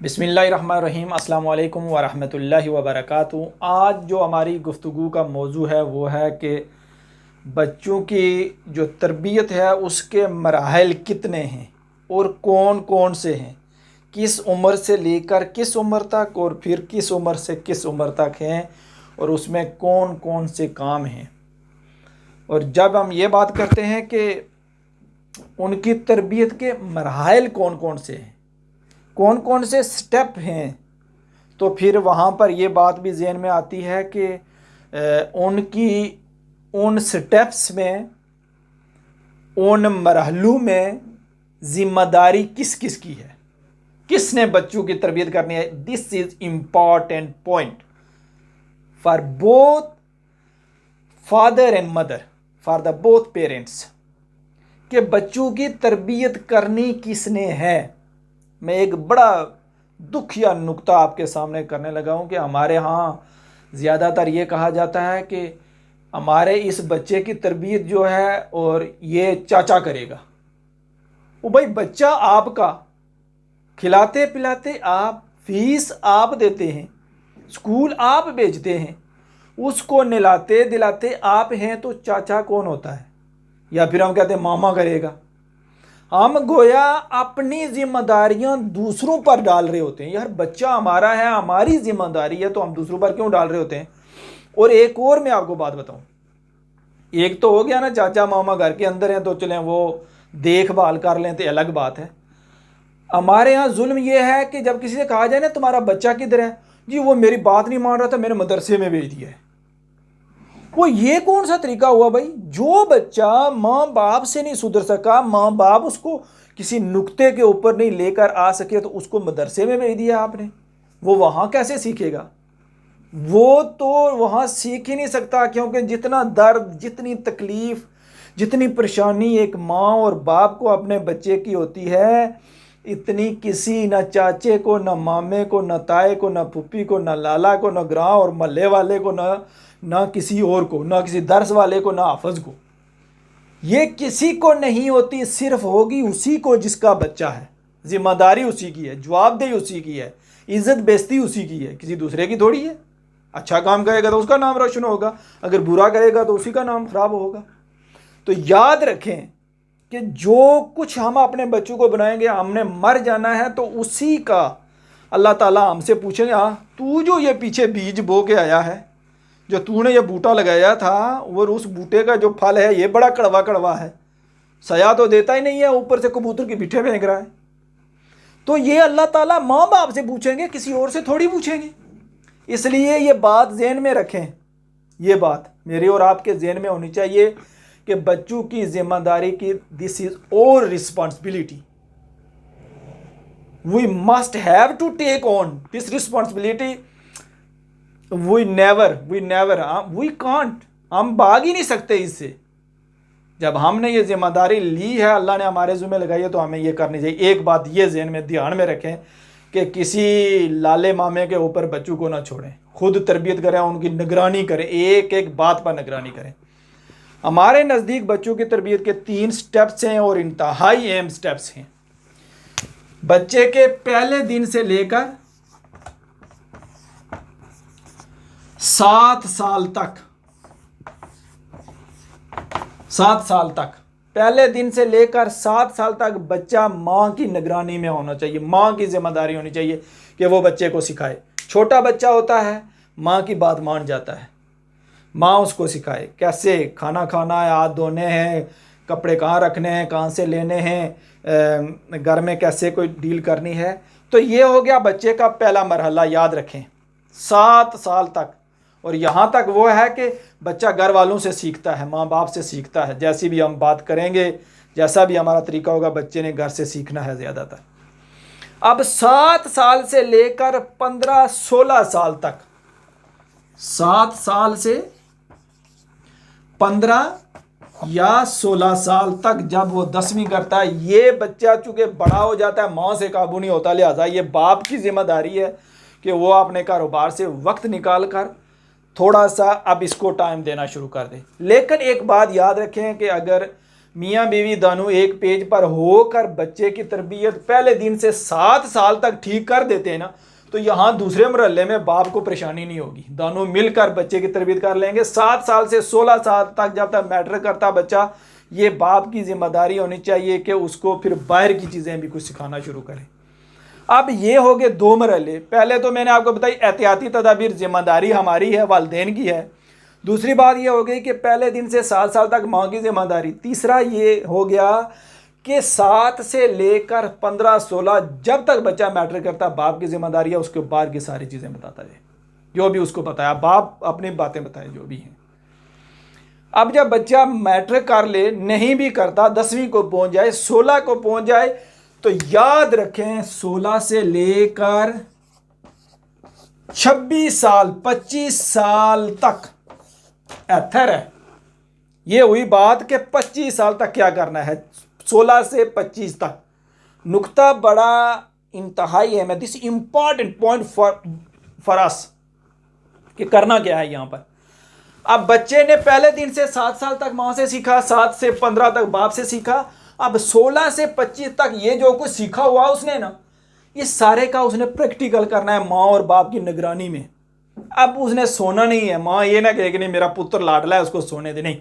बिस्मिल्लाहिर्रहमानिर्रहीम अस्सलाम वालेकुम वरहमतुल्लाहि वबरकातुहू। आज जो हमारी गुफ्तगू का मौजू है वो है कि बच्चों की जो तरबियत है उसके मराहल कितने हैं और कौन कौन से हैं, किस उम्र से लेकर किस उम्र तक और फिर किस उम्र से किस उम्र तक हैं और उसमें कौन कौन से काम हैं। और जब हम ये बात करते हैं कि उनकी तरबियत के मराहल कौन कौन से हैं, कौन कौन से स्टेप हैं, तो फिर वहाँ पर ये बात भी ज़हन में आती है कि उनकी उन स्टेप्स में, उन मरहलों में ज़िम्मेदारी किस किस की है, किसने बच्चों की तरबियत करनी है। This is important point for both father and mother, for the both parents, कि बच्चों की तरबियत करनी किसने है। मैं एक बड़ा दुख या नुक्ता आपके सामने करने लगा हूँ कि हमारे यहाँ ज़्यादातर ये कहा जाता है कि हमारे इस बच्चे की तरबियत जो है और ये चाचा करेगा। वो भाई बच्चा आपका, खिलाते पिलाते आप, फीस आप देते हैं, स्कूल आप भेजते हैं, उसको नहलाते दिलाते आप हैं, तो चाचा कौन होता है? या फिर हम कहते हैं मामा करेगा। हम गोया अपनी जिम्मेदारियां दूसरों पर डाल रहे होते हैं। यार बच्चा हमारा है, हमारी जिम्मेदारी है, तो हम दूसरों पर क्यों डाल रहे होते हैं। और एक और मैं आपको बात बताऊं, एक तो हो गया ना चाचा मामा घर के अंदर हैं तो चलें वो देखभाल कर लें तो अलग बात है। हमारे यहाँ जुल्म ये है कि जब किसी से कहा जाए ना तुम्हारा बच्चा किधर है, जी वो मेरी बात नहीं मान रहा था, मैंने मदरसे में भेज दिया है। वो ये कौन सा तरीका हुआ भाई? जो बच्चा माँ बाप से नहीं सुधर सका, माँ बाप उसको किसी नुक्ते के ऊपर नहीं लेकर आ सके, तो उसको मदरसे में भेज दिया आपने। वो वहाँ कैसे सीखेगा? वो तो वहाँ सीख ही नहीं सकता, क्योंकि जितना दर्द, जितनी तकलीफ, जितनी परेशानी एक माँ और बाप को अपने बच्चे की होती है, इतनी किसी न चाचे को, न मामे को, न ताए को, न फूफी को, न लाला को, न गाँव और मोहल्ले वाले को, न किसी और को, न किसी दर्स वाले को, न हाफज को। ये किसी को नहीं होती, सिर्फ होगी उसी को जिसका बच्चा है। जिम्मेदारी उसी की है, जवाबदेही उसी की है, इज्जत बेइज्जती उसी की है, किसी दूसरे की थोड़ी है। अच्छा काम करेगा तो उसका नाम रोशन होगा, अगर बुरा करेगा तो उसी का नाम खराब होगा। तो याद रखें कि जो कुछ हम अपने बच्चों को बनाएंगे, हमने मर जाना है तो उसी का अल्लाह ताला हमसे पूछेंगे, हाँ तू जो ये पीछे बीज बो के आया है, जो तूने ये बूटा लगाया था, और उस बूटे का जो फल है ये बड़ा कड़वा कड़वा है, सया तो देता ही नहीं है, ऊपर से कबूतर की बिठे फेंक रहा है। तो ये अल्लाह ताला माँ बाप से पूछेंगे, किसी और से थोड़ी पूछेंगे। इसलिए ये बात जहन में रखें, ये बात मेरे और आपके जहन में होनी चाहिए कि बच्चों की जिम्मेदारी की, this is our responsibility, we must have to take on this responsibility. We never we can't, हम भाग ही नहीं सकते इससे। जब हमने ये जिम्मेदारी ली है, अल्लाह ने हमारे ज़िम्मे लगाई है, तो हमें ये करनी चाहिए। एक बात ये जहन में ध्यान में रखें कि किसी लाले मामे के ऊपर बच्चों को ना छोड़ें, खुद तरबियत करें, उनकी निगरानी करें, एक एक बात पर निगरानी करें। हमारे नज़दीक बच्चों की तरबियत के 3 स्टेप्स हैं और इंतहाई अहम स्टेप्स हैं। बच्चे के पहले दिन से लेकर 7 साल तक, 7 साल तक, पहले दिन से लेकर 7 साल तक बच्चा माँ की निगरानी में होना चाहिए। माँ की जिम्मेदारी होनी चाहिए कि वो बच्चे को सिखाए। छोटा बच्चा होता है, माँ की बात मान जाता है, माँ उसको सिखाए कैसे खाना खाना है, हाथ धोने हैं, कपड़े कहाँ रखने हैं, कहाँ से लेने हैं, घर में कैसे कोई डील करनी है। तो ये हो गया बच्चे का पहला मरहला, याद रखें 7 साल तक। और यहाँ तक वो है कि बच्चा घर वालों से सीखता है, माँ बाप से सीखता है। जैसी भी हम बात करेंगे, जैसा भी हमारा तरीका होगा, बच्चे ने घर से सीखना है ज़्यादातर। अब 7 साल से लेकर 15-16 साल तक, 7 साल से 15 या 16 साल तक जब वो 10वीं करता है, ये बच्चा चूंकि बड़ा हो जाता है, माँ से काबू नहीं होता, लिहाजा ये बाप की जिम्मेदारी है कि वो अपने कारोबार से वक्त निकाल कर थोड़ा सा अब इसको टाइम देना शुरू कर दे। लेकिन एक बात याद रखें कि अगर मियाँ बीवी दोनों एक पेज पर होकर बच्चे की तरबियत पहले दिन से 7 साल तक ठीक कर देते हैं ना, तो यहाँ दूसरे मरहले में बाप को परेशानी नहीं होगी। दोनों मिलकर बच्चे की तरबियत कर लेंगे। 7 साल से 16 साल तक जब तक मैटर करता बच्चा, ये बाप की जिम्मेदारी होनी चाहिए कि उसको फिर बाहर की चीज़ें भी कुछ सिखाना शुरू करें। अब ये हो गए 2 मरहले। पहले तो मैंने आपको बताई एहतियाती तदाबीर जिम्मेदारी हमारी है, वालिदैन की है। दूसरी बात ये हो गई कि पहले दिन से 7 साल तक माँ की जिम्मेदारी। तीसरा ये हो गया कि 7 से लेकर 15-16 जब तक बच्चा मैटर करता, बाप की जिम्मेदारी है उसके बाद की सारी चीज़ें बताता जाए, जो भी उसको बताया, बाप अपनी बातें बताए जो भी हैं। अब जब बच्चा मैट्रिक कर ले, नहीं भी करता, 10वीं को पहुंच जाए, 16 को पहुंच जाए, तो याद रखें 16 से लेकर 26 साल 25 साल तक एथर है। ये हुई बात कि 25 साल तक क्या करना है, 16 से 25 तक। नुक्ता बड़ा इंतहाई है, मैं this important point for us कि करना क्या है यहाँ पर। अब बच्चे ने पहले दिन से 7 साल तक माँ से सीखा, 7 से 15 तक बाप से सीखा। अब 16 से 25 तक ये जो कुछ सीखा हुआ उसने ना, ये सारे का उसने प्रैक्टिकल करना है माँ और बाप की निगरानी में। अब उसने सोना नहीं है, माँ ये ना कहे कि नहीं मेरा पुत्र लाडला है उसको सोने दे, नहीं।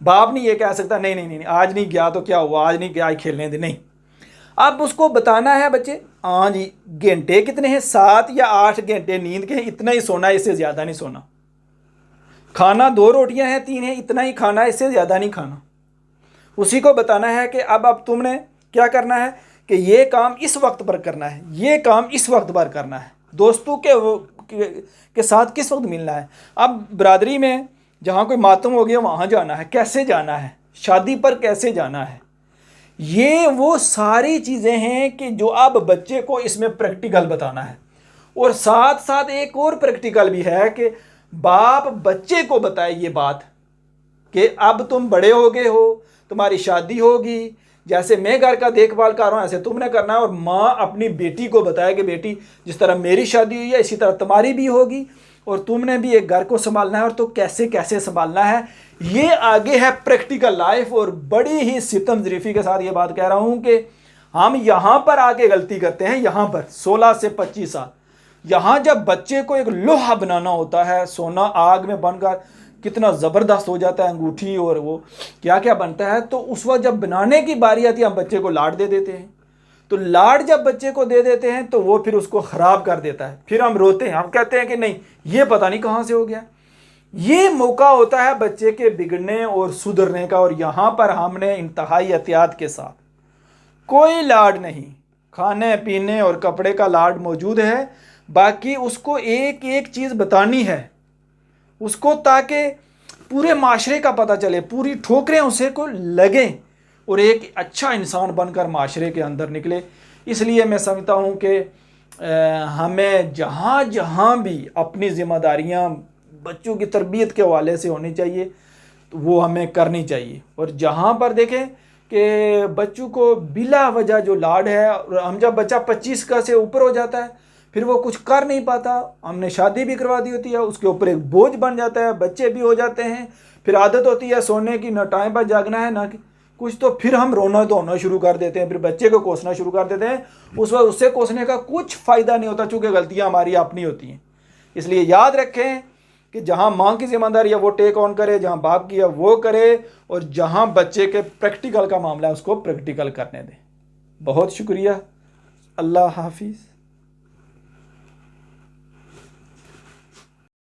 बाप नहीं ये कह सकता नहीं नहीं नहीं आज नहीं गया तो क्या हुआ, आज नहीं गया आज खेलने दे, नहीं। अब उसको बताना है बच्चे, हाँ जी घंटे कितने हैं, 7 या 8 घंटे नींद के हैं, इतना ही सोना है, इससे ज़्यादा नहीं सोना। खाना 2 रोटियां हैं 3 हैं, इतना ही खाना है, इससे ज़्यादा नहीं खाना। उसी को बताना है कि अब तुमने क्या करना है कि ये काम इस वक्त पर करना है, ये काम इस वक्त पर करना है, दोस्तों के साथ किस वक्त मिलना है। अब बरादरी में जहाँ कोई मातम हो गया वहाँ जाना है, कैसे जाना है, शादी पर कैसे जाना है। ये वो सारी चीज़ें हैं कि जो अब बच्चे को इसमें प्रैक्टिकल बताना है। और साथ साथ एक और प्रैक्टिकल भी है कि बाप बच्चे को बताए ये बात कि अब तुम बड़े हो गए हो, तुम्हारी शादी होगी, जैसे मैं घर का देखभाल कर रहा हूँ ऐसे तुमने करना है। और माँ अपनी बेटी को बताए कि बेटी जिस तरह मेरी शादी हुई है इसी तरह तुम्हारी भी होगी, और तुमने भी एक घर को संभालना है, और तो कैसे कैसे संभालना है। ये आगे है प्रैक्टिकल लाइफ। और बड़ी ही सितम ज़रीफ़ी के साथ ये बात कह रहा हूँ कि हम यहाँ पर आके गलती करते हैं। यहाँ पर 16 से 25 साल, यहाँ जब बच्चे को एक लोहा बनाना होता है, सोना आग में बनकर कितना ज़बरदस्त हो जाता है, अंगूठी और वो क्या क्या बनता है, तो उस वक्त जब बनाने की बारी आती है हम बच्चे को लाड दे देते हैं। तो लाड जब बच्चे को दे देते हैं तो वो फिर उसको ख़राब कर देता है, फिर हम रोते हैं, हम कहते हैं कि नहीं ये पता नहीं कहाँ से हो गया। ये मौका होता है बच्चे के बिगड़ने और सुधरने का। और यहाँ पर हमने इंतहाई एहतियात के साथ, कोई लाड नहीं, खाने पीने और कपड़े का लाड मौजूद है, बाकी उसको एक एक चीज़ बतानी है उसको, ताकि पूरे माशरे का पता चले, पूरी ठोकरें उसे को लगें और एक अच्छा इंसान बनकर माशरे के अंदर निकले। इसलिए मैं समझता हूँ कि हमें जहाँ जहाँ भी अपनी ज़िम्मेदारियाँ बच्चों की तरबियत के हवाले से होनी चाहिए तो वो हमें करनी चाहिए। और जहाँ पर देखें कि बच्चों को बिला वजह जो लाड है, और हम जब बच्चा 25 का से ऊपर हो जाता है फिर वो कुछ कर नहीं पाता, हमने शादी भी करवा दी होती है, उसके ऊपर एक बोझ बन जाता है, बच्चे भी हो जाते हैं, फिर आदत होती है सोने की, ना टाइम पर जागना है ना कुछ, तो फिर हम रोना धोना शुरू कर देते हैं, फिर बच्चे को कोसना शुरू कर देते हैं। उस वक्त उससे कोसने का कुछ फ़ायदा नहीं होता, चूँकि गलतियाँ हमारी अपनी होती हैं। इसलिए याद रखें कि जहाँ माँ की जिम्मेदारी है वो टेक ऑन करे, जहाँ बाप की है वो करे, और जहाँ बच्चे के प्रैक्टिकल का मामला है उसको प्रैक्टिकल करने दें। बहुत शुक्रिया, अल्लाह हाफिज़।